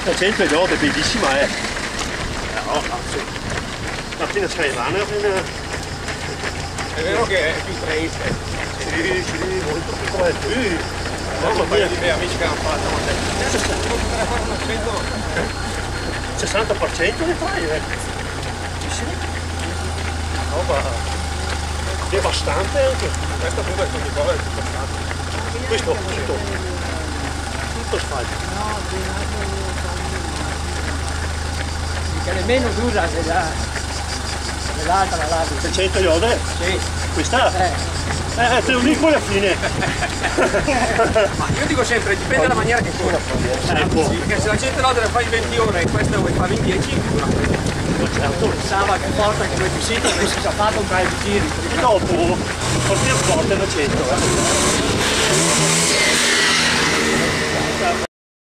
La 100 è lode, bellissima, no, sì. Appena Skyline, appena... È vero che è più trace. Sì, molto più trace. Mamma mia, di miei amici che hanno fatto, ma potrei fare una 100... 60% ne fai, Sì. Roba devastante anche. Questo pure è ogni cosa è tutto fatto. Questo tutto sbaglio. Che nemmeno dura dell'altra la 600 iode? Sì. Questa? Te lo dico alla fine. Ma io dico sempre, dipende dalla maniera che corre. Perché se la gente no deve fare in 20 ore e questa vuoi fare in 10, dura. Certo, pensava che porta come visita avessi già fatto un paio di giri. E dopo, portiamo forte da 100.